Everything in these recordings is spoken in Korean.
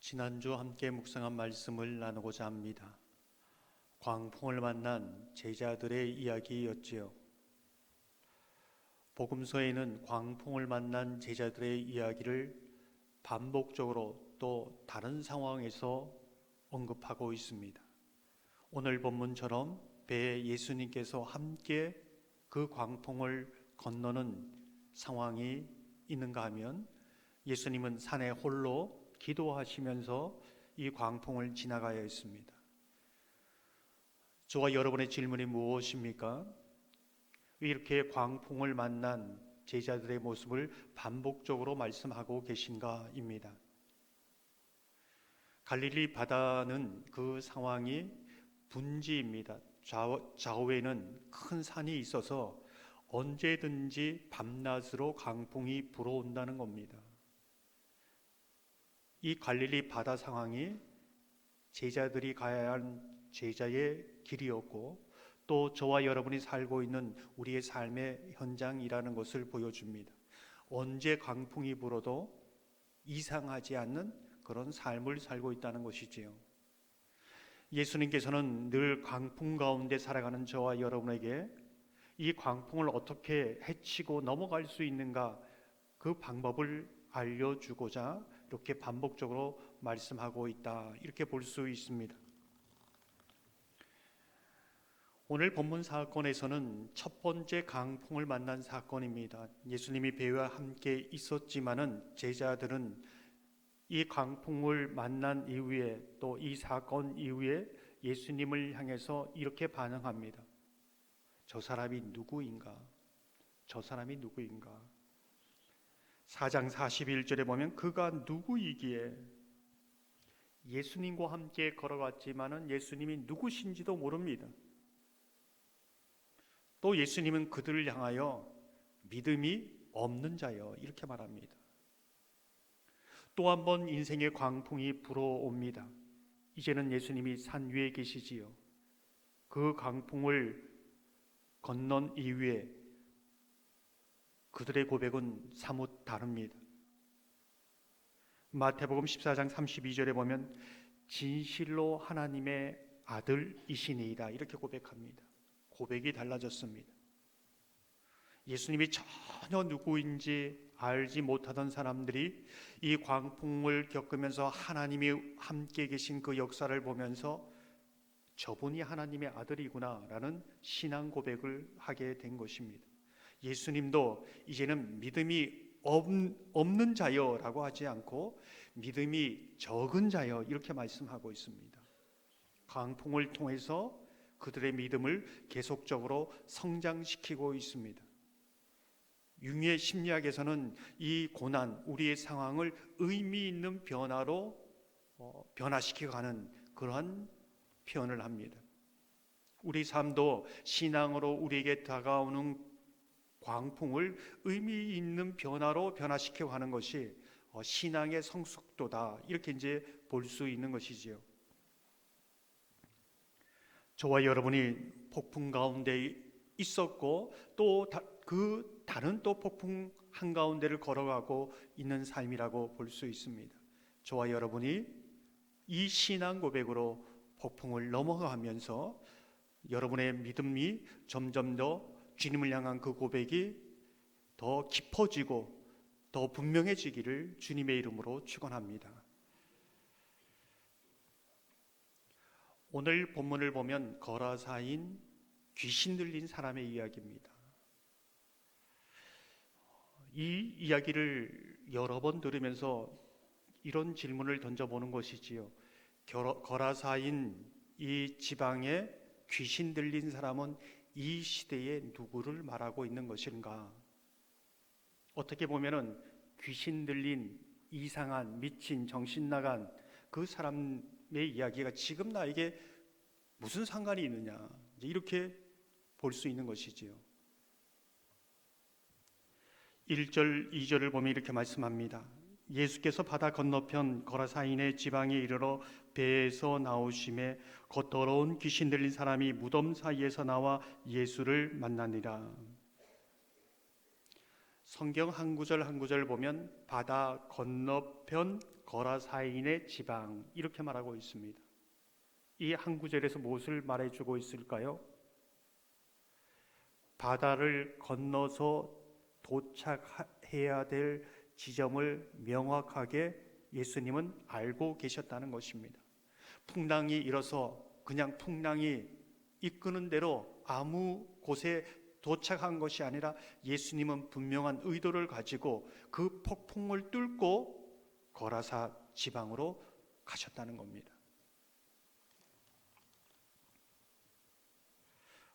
지난주 함께 묵상한 말씀을 나누고자 합니다. 광풍을 만난 제자들의 이야기였지요. 복음서에는 광풍을 만난 제자들의 이야기를 반복적으로 또 다른 상황에서 언급하고 있습니다. 오늘 본문처럼 배에 예수님께서 함께 그 광풍을 건너는 상황이 있는가 하면 예수님은 산에 홀로 기도하시면서 이 광풍을 지나가야 했습니다. 저와 여러분의 질문이 무엇입니까? 왜 이렇게 광풍을 만난 제자들의 모습을 반복적으로 말씀하고 계신가입니다. 갈릴리 바다는 그 상황이 분지입니다. 좌우에는 큰 산이 있어서 언제든지 밤낮으로 강풍이 불어온다는 겁니다. 이 갈릴리 바다 상황이 제자들이 가야 한 제자의 길이었고 또 저와 여러분이 살고 있는 우리의 삶의 현장이라는 것을 보여줍니다. 언제 강풍이 불어도 이상하지 않는 그런 삶을 살고 있다는 것이지요. 예수님께서는 늘 강풍 가운데 살아가는 저와 여러분에게 이 광풍을 어떻게 헤치고 넘어갈 수 있는가 그 방법을 알려주고자 이렇게 반복적으로 말씀하고 있다, 이렇게 볼 수 있습니다. 오늘 본문 사건에서는 첫 번째 강풍을 만난 사건입니다. 예수님이 배와 함께 있었지만은 제자들은 이 강풍을 만난 이후에 또 이 사건 이후에 예수님을 향해서 이렇게 반응합니다. 저 사람이 누구인가? 저 사람이 누구인가? 4장 41절에 보면 그가 누구이기에, 예수님과 함께 걸어갔지만은 예수님이 누구신지도 모릅니다. 또 예수님은 그들을 향하여 믿음이 없는 자여 이렇게 말합니다. 또 한 번 인생의 광풍이 불어옵니다. 이제는 예수님이 산 위에 계시지요. 그 강풍을 건넌 이후에 그들의 고백은 사뭇 다릅니다. 마태복음 14장 32절에 보면 진실로 하나님의 아들이시니이다 이렇게 고백합니다. 고백이 달라졌습니다. 예수님이 전혀 누구인지 알지 못하던 사람들이 이 광풍을 겪으면서 하나님이 함께 계신 그 역사를 보면서 저분이 하나님의 아들이구나 라는 신앙 고백을 하게 된 것입니다. 예수님도 이제는 믿음이 없는 자여 라고 하지 않고 믿음이 적은 자여 이렇게 말씀하고 있습니다. 강풍을 통해서 그들의 믿음을 계속적으로 성장시키고 있습니다. 융의 심리학에서는 이 고난, 우리의 상황을 의미 있는 변화로 변화시키고 가는 그러한 표현을 합니다. 우리 삶도 신앙으로 우리에게 다가오는 광풍을 의미 있는 변화로 변화시켜 가는 것이 신앙의 성숙도다 이렇게 이제 볼 수 있는 것이지요. 저와 여러분이 폭풍 가운데 있었고 또 그 다른 또 폭풍 한가운데를 걸어가고 있는 삶이라고 볼 수 있습니다. 저와 여러분이 이 신앙 고백으로 폭풍을 넘어가면서 여러분의 믿음이 점점 더 주님을 향한 그 고백이 더 깊어지고 더 분명해지기를 주님의 이름으로 축원합니다. 오늘 본문을 보면 거라사인 귀신 들린 사람의 이야기입니다. 이 이야기를 여러 번 들으면서 이런 질문을 던져보는 것이지요. 거라사인 이 지방에 귀신 들린 사람은 이 시대에 누구를 말하고 있는 것인가? 어떻게 보면은 귀신 들린 이상한 미친 정신 나간 그 사람의 이야기가 지금 나에게 무슨 상관이 있느냐 이렇게 볼 수 있는 것이지요. 1절 2절을 보면 이렇게 말씀합니다. 예수께서 바다 건너편 거라사인의 지방에 이르러 배에서 나오심에 곧 더러운 귀신 들린 사람이 무덤 사이에서 나와 예수를 만나니라. 성경 한 구절 한 구절 보면 바다 건너편 거라사인의 지방 이렇게 말하고 있습니다. 이 한 구절에서 무엇을 말해주고 있을까요? 바다를 건너서 도착해야 될 지점을 명확하게 예수님은 알고 계셨다는 것입니다. 풍랑이 일어서 그냥 풍랑이 이끄는 대로 아무 곳에 도착한 것이 아니라 예수님은 분명한 의도를 가지고 그 폭풍을 뚫고 거라사 지방으로 가셨다는 겁니다.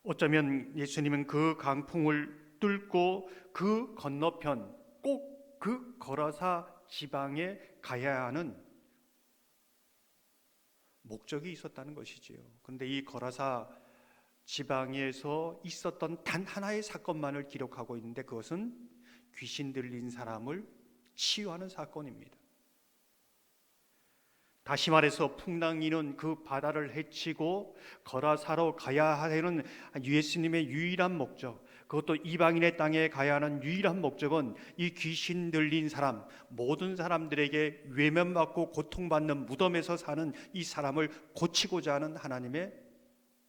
어쩌면 예수님은 그 강풍을 뚫고 그 건너편 꼭 그 거라사 지방에 가야 하는 목적이 있었다는 것이지요. 그런데 이 거라사 지방에서 있었던 단 하나의 사건만을 기록하고 있는데 그것은 귀신 들린 사람을 치유하는 사건입니다. 다시 말해서 풍랑이는 그 바다를 헤치고 거라사로 가야 하는 예수님의 유일한 목적, 그것도 이방인의 땅에 가야 하는 유일한 목적은 이 귀신 들린 사람, 모든 사람들에게 외면받고 고통받는 무덤에서 사는 이 사람을 고치고자 하는 하나님의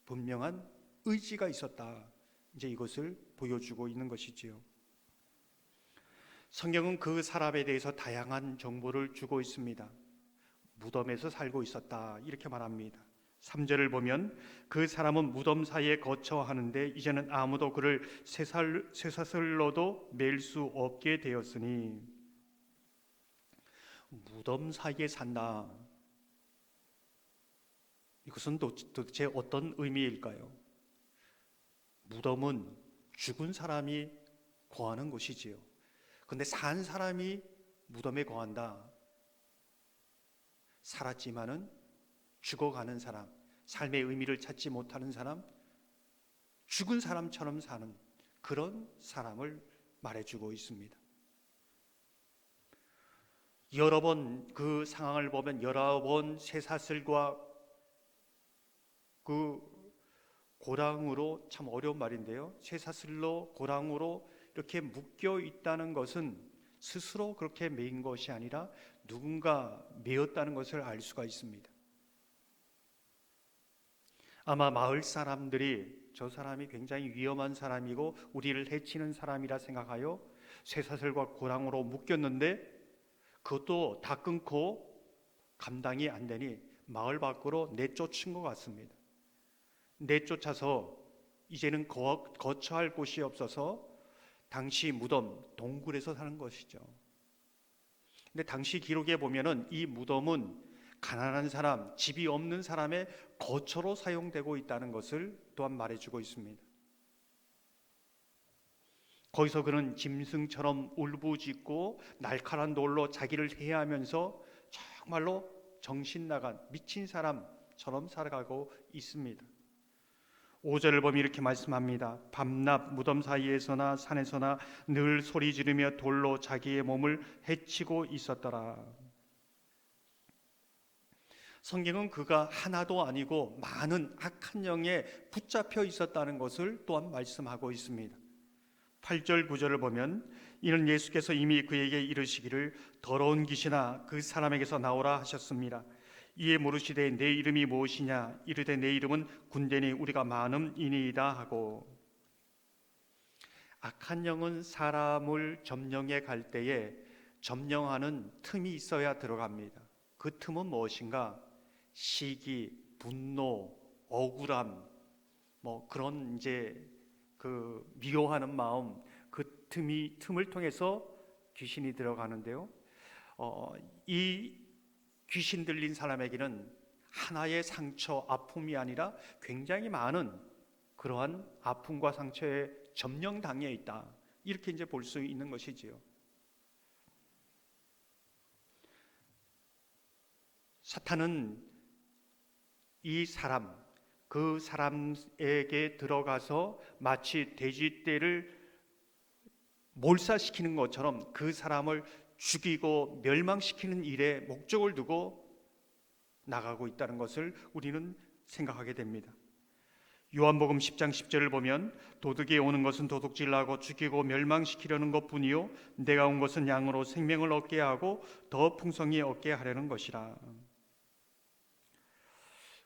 분명한 의지가 있었다. 이제 이것을 보여주고 있는 것이지요. 성경은 그 사람에 대해서 다양한 정보를 주고 있습니다. 무덤에서 살고 있었다 이렇게 말합니다. 3절을 보면 그 사람은 무덤 사이에 거처 하는데 이제는 아무도 그를 쇠사슬로도 맬 수 없게 되었으니. 무덤 사이에 산다. 이것은 도대체 어떤 의미일까요? 무덤은 죽은 사람이 거하는 곳이지요. 그런데 산 사람이 무덤에 거한다. 살았지만은 죽어가는 사람, 삶의 의미를 찾지 못하는 사람, 죽은 사람처럼 사는 그런 사람을 말해주고 있습니다. 여러 번 그 상황을 보면 여러 번 쇠사슬과 그 고랑으로, 참 어려운 말인데요, 쇠사슬로 고랑으로 이렇게 묶여 있다는 것은 스스로 그렇게 매인 것이 아니라 누군가 매었다는 것을 알 수가 있습니다. 아마 마을 사람들이 저 사람이 굉장히 위험한 사람이고 우리를 해치는 사람이라 생각하여 쇠사슬과 고랑으로 묶였는데 그것도 다 끊고 감당이 안 되니 마을 밖으로 내쫓은 것 같습니다. 내쫓아서 이제는 거처할 곳이 없어서 당시 무덤 동굴에서 사는 것이죠. 근데 당시 기록에 보면은 이 무덤은 가난한 사람, 집이 없는 사람의 거처로 사용되고 있다는 것을 또한 말해주고 있습니다. 거기서 그는 짐승처럼 울부짖고 날카로운 돌로 자기를 해하면서 정말로 정신 나간 미친 사람처럼 살아가고 있습니다. 5절을 보면 이렇게 말씀합니다. 밤낮 무덤 사이에서나 산에서나 늘 소리 지르며 돌로 자기의 몸을 해치고 있었더라. 성경은 그가 하나도 아니고 많은 악한 영에 붙잡혀 있었다는 것을 또한 말씀하고 있습니다. 8절 9절을 보면 이는 예수께서 이미 그에게 이르시기를 더러운 귀신아 그 사람에게서 나오라 하셨습니다. 이에 물으시되 내 이름이 무엇이냐 이르되 내 이름은 군대니 우리가 많음이니이다 하고. 악한 영은 사람을 점령해 갈 때에 점령하는 틈이 있어야 들어갑니다. 그 틈은 무엇인가? 시기, 분노, 억울함, 그런 이제 그 미워하는 마음, 그 틈을 통해서 귀신이 들어가는데요. 이 귀신 들린 사람에게는 하나의 상처, 아픔이 아니라 굉장히 많은 그러한 아픔과 상처에 점령당해 있다. 이렇게 이제 볼 수 있는 것이지요. 사탄은 이 사람, 그 사람에게 들어가서 마치 돼지떼를 몰살시키는 것처럼 그 사람을 죽이고 멸망시키는 일에 목적을 두고 나가고 있다는 것을 우리는 생각하게 됩니다. 요한복음 10장 10절을 보면 도둑이 오는 것은 도둑질하고 죽이고 멸망시키려는 것뿐이요 내가 온 것은 양으로 생명을 얻게 하고 더 풍성히 얻게 하려는 것이라.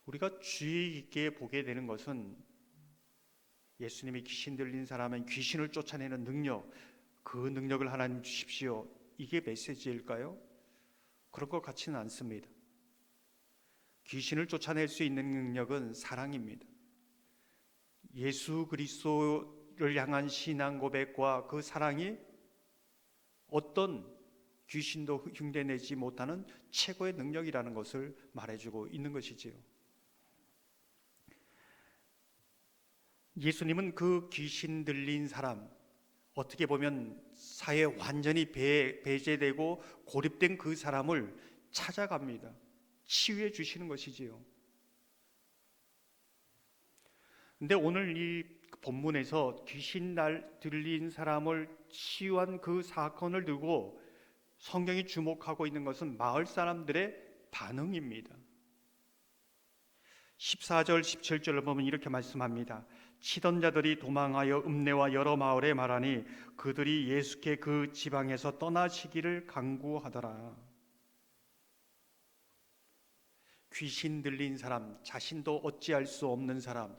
우리가 주의 깊게 보게 되는 것은 예수님이 귀신 들린 사람은 귀신을 쫓아내는 능력, 그 능력을 하나님 주십시오, 이게 메시지일까요? 그런 것 같지는 않습니다. 귀신을 쫓아낼 수 있는 능력은 사랑입니다. 예수 그리스도를 향한 신앙 고백과 그 사랑이 어떤 귀신도 흉내내지 못하는 최고의 능력이라는 것을 말해주고 있는 것이지요. 예수님은 그 귀신 들린 사람, 어떻게 보면 사회에 완전히 배제되고 고립된 그 사람을 찾아갑니다. 치유해 주시는 것이지요. 근데 오늘 이 본문에서 귀신 들린 사람을 치유한 그 사건을 두고 성경이 주목하고 있는 것은 마을 사람들의 반응입니다. 14절 17절을 보면 이렇게 말씀합니다. 치던 자들이 도망하여 읍내와 여러 마을에 말하니 그들이 예수께 그 지방에서 떠나시기를 간구하더라. 귀신 들린 사람, 자신도 어찌할 수 없는 사람,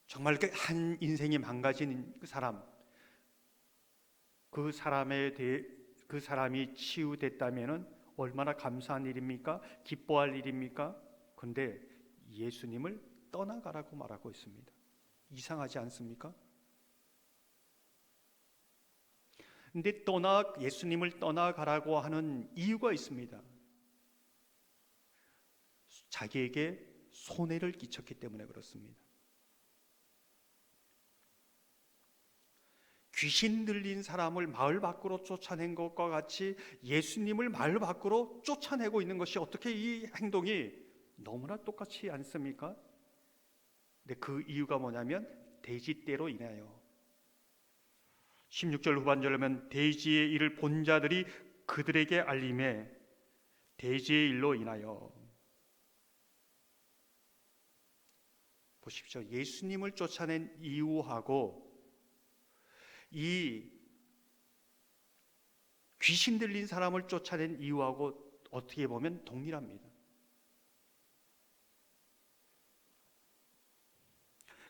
정말 한 인생이 망가진 사람, 그 사람이 치유됐다면 얼마나 감사한 일입니까? 기뻐할 일입니까? 그런데 예수님을 떠나가라고 말하고 있습니다. 이상하지 않습니까? 근데 예수님을 떠나가라고 하는 이유가 있습니다. 자기에게 손해를 끼쳤기 때문에 그렇습니다. 귀신 들린 사람을 마을 밖으로 쫓아낸 것과 같이 예수님을 마을 밖으로 쫓아내고 있는 것이 어떻게 이 행동이 너무나 똑같지 않습니까? 근데 그 이유가 뭐냐면 돼지떼로 인하여. 16절 후반절을 보면 돼지의 일을 본 자들이 그들에게 알림해 돼지의 일로 인하여. 보십시오. 예수님을 쫓아낸 이유하고 이 귀신 들린 사람을 쫓아낸 이유하고 어떻게 보면 동일합니다.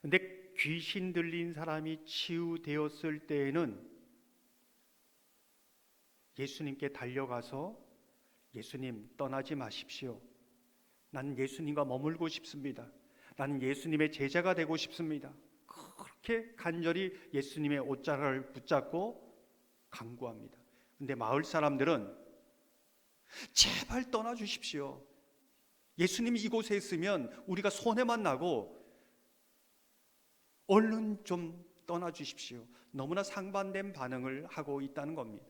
근데 귀신 들린 사람이 치유되었을 때에는 예수님께 달려가서 예수님 떠나지 마십시오. 나는 예수님과 머물고 싶습니다. 나는 예수님의 제자가 되고 싶습니다. 그렇게 간절히 예수님의 옷자락을 붙잡고 간구합니다. 근데 마을 사람들은 제발 떠나 주십시오. 예수님이 이곳에 있으면 우리가 손해만 나고 얼른 좀 떠나 주십시오. 너무나 상반된 반응을 하고 있다는 겁니다.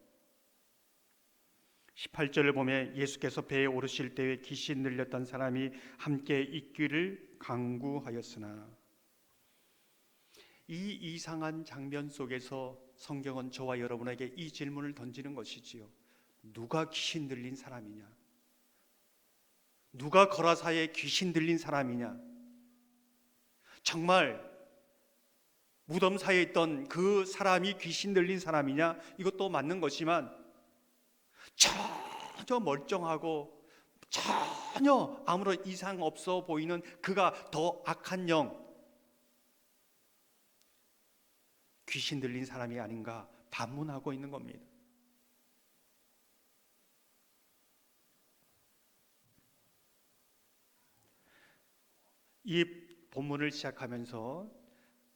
18절을 보면 예수께서 배에 오르실 때에 귀신 들렸던 사람이 함께 있기를 간구하였으나, 이 이상한 장면 속에서 성경은 저와 여러분에게 이 질문을 던지는 것이지요. 누가 귀신 들린 사람이냐? 누가 거라사에 귀신 들린 사람이냐? 정말 무덤 사이에 있던 그 사람이 귀신 들린 사람이냐? 이것도 맞는 것이지만 전혀 멀쩡하고 전혀 아무런 이상 없어 보이는 그가 더 악한 영, 귀신 들린 사람이 아닌가 반문하고 있는 겁니다. 이 본문을 시작하면서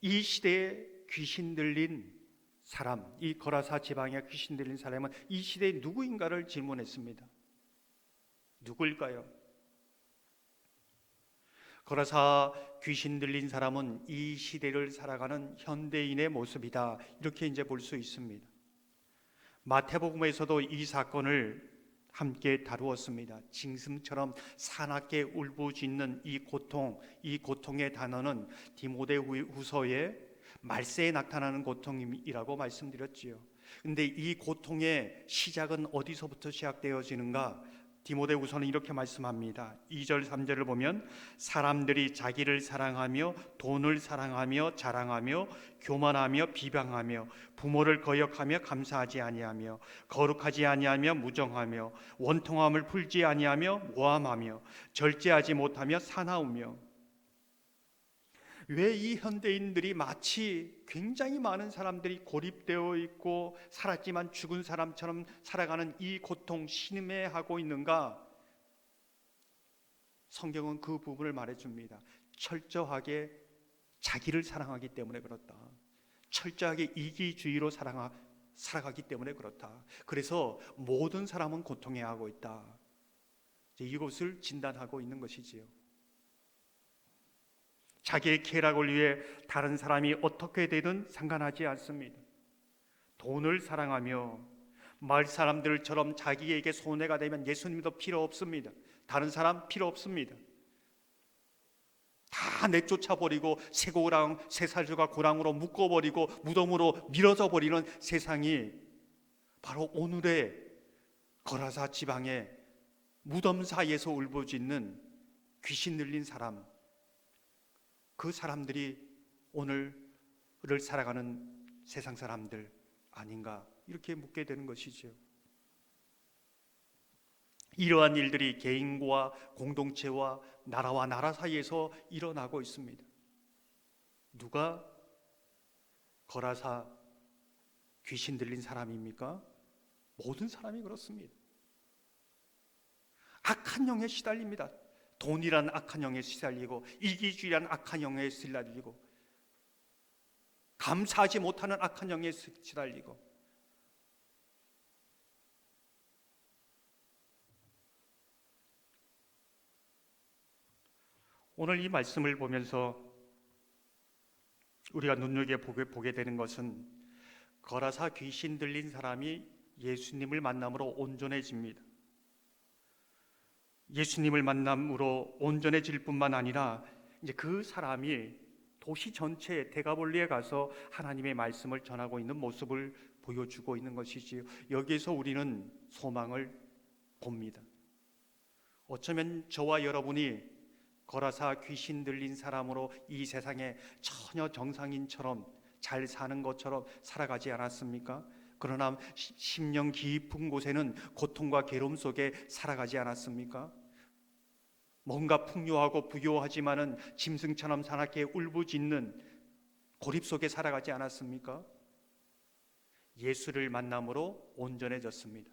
이 시대에 귀신 들린 사람, 이 거라사 지방에 귀신 들린 사람은 이 시대에 누구인가를 질문했습니다. 누구일까요? 거라사 귀신 들린 사람은 이 시대를 살아가는 현대인의 모습이다, 이렇게 이제 볼 수 있습니다. 마태복음에서도 이 사건을 함께 다루었습니다. 징슴처럼 사납게 울부짖는 이 고통의 단어는 디모데후서에 말세에 나타나는 고통이라고 말씀드렸지요. 근데 이 고통의 시작은 어디서부터 시작되어지는가? 디모데후서는 이렇게 말씀합니다. 2절 3절을 보면 사람들이 자기를 사랑하며 돈을 사랑하며 자랑하며 교만하며 비방하며 부모를 거역하며 감사하지 아니하며 거룩하지 아니하며 무정하며 원통함을 풀지 아니하며 모함하며 절제하지 못하며 사나우며. 왜 이 현대인들이 마치 굉장히 많은 사람들이 고립되어 있고 살았지만 죽은 사람처럼 살아가는 이 고통, 신음해하고 있는가? 성경은 그 부분을 말해줍니다. 철저하게 자기를 사랑하기 때문에 그렇다. 철저하게 이기주의로 살아가기 때문에 그렇다. 그래서 모든 사람은 고통해하고 있다. 이것을 진단하고 있는 것이지요. 자기의 쾌락을 위해 다른 사람이 어떻게 되든 상관하지 않습니다. 돈을 사랑하며 마을 사람들처럼 자기에게 손해가 되면 예수님도 필요 없습니다. 다른 사람 필요 없습니다. 다 내쫓아 버리고 쇠살주가 고랑으로 묶어버리고 무덤으로 밀어져 버리는 세상이 바로 오늘의 거라사 지방의 무덤 사이에서 울부짖는 귀신 들린 사람, 그 사람들이 오늘을 살아가는 세상 사람들 아닌가, 이렇게 묻게 되는 것이죠. 이러한 일들이 개인과 공동체와 나라와 나라 사이에서 일어나고 있습니다. 누가 거라사 귀신 들린 사람입니까? 모든 사람이 그렇습니다. 악한 영에 시달립니다. 돈이란 악한 영에 시달리고 이기주의란 악한 영에 시달리고 감사하지 못하는 악한 영에 시달리고. 오늘 이 말씀을 보면서 우리가 눈여겨보게 되는 것은 거라사 귀신 들린 사람이 예수님을 만남으로 온전해집니다. 예수님을 만남으로 온전해질 뿐만 아니라 이제 그 사람이 도시 전체 데가볼리에 가서 하나님의 말씀을 전하고 있는 모습을 보여주고 있는 것이지요. 여기에서 우리는 소망을 봅니다. 어쩌면 저와 여러분이 거라사 귀신 들린 사람으로 이 세상에 전혀 정상인처럼 잘 사는 것처럼 살아가지 않았습니까? 그러나 심령 깊은 곳에는 고통과 괴로움 속에 살아가지 않았습니까? 뭔가 풍요하고 부유하지만은 짐승처럼 사납게 울부짖는 고립 속에 살아가지 않았습니까? 예수를 만남으로 온전해졌습니다.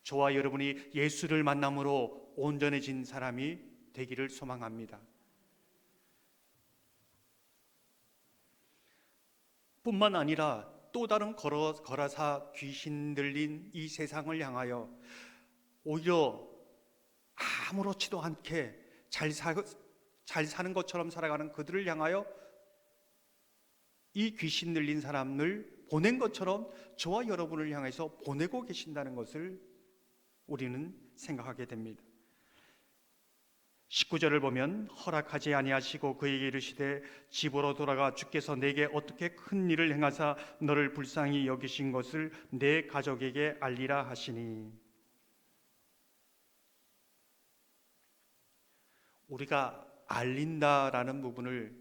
저와 여러분이 예수를 만남으로 온전해진 사람이 되기를 소망합니다. 뿐만 아니라 또 다른 거라사 귀신 들린 이 세상을 향하여 오히려 아무렇지도 않게 잘 사는 것처럼 살아가는 그들을 향하여 이 귀신 들린 사람을 보낸 것처럼 저와 여러분을 향해서 보내고 계신다는 것을 우리는 생각하게 됩니다. 19절을 보면 허락하지 아니하시고 그에게 이르시되 집으로 돌아가 주께서 내게 어떻게 큰 일을 행하사 너를 불쌍히 여기신 것을 내 가족에게 알리라 하시니. 우리가 알린다라는 부분을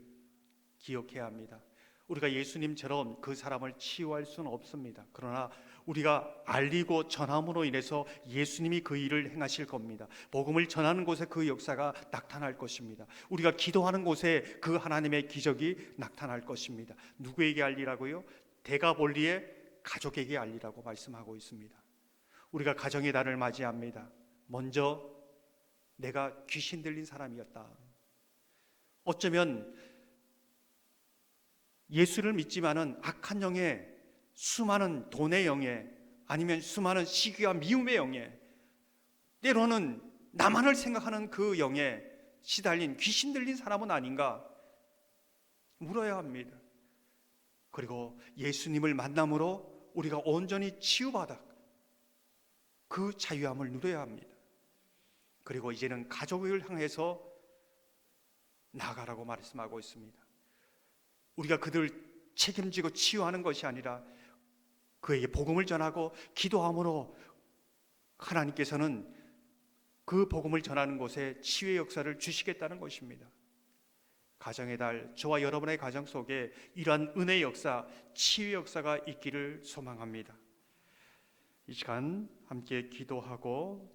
기억해야 합니다. 우리가 예수님처럼 그 사람을 치유할 수는 없습니다. 그러나 우리가 알리고 전함으로 인해서 예수님이 그 일을 행하실 겁니다. 복음을 전하는 곳에 그 역사가 나타날 것입니다. 우리가 기도하는 곳에 그 하나님의 기적이 나타날 것입니다. 누구에게 알리라고요? 데가볼리의 가족에게 알리라고 말씀하고 있습니다. 우리가 가정의 달을 맞이합니다. 먼저 내가 귀신 들린 사람이었다. 어쩌면 예수를 믿지만은 악한 영에, 수많은 돈의 영에, 아니면 수많은 시기와 미움의 영에, 때로는 나만을 생각하는 그 영에 시달린 귀신 들린 사람은 아닌가 물어야 합니다. 그리고 예수님을 만남으로 우리가 온전히 치유받아 그 자유함을 누려야 합니다. 그리고 이제는 가족을 향해서 나아가라고 말씀하고 있습니다. 우리가 그들을 책임지고 치유하는 것이 아니라 그에게 복음을 전하고 기도함으로 하나님께서는 그 복음을 전하는 곳에 치유의 역사를 주시겠다는 것입니다. 가정의 달, 저와 여러분의 가정 속에 이러한 은혜의 역사, 치유의 역사가 있기를 소망합니다. 이 시간 함께 기도하고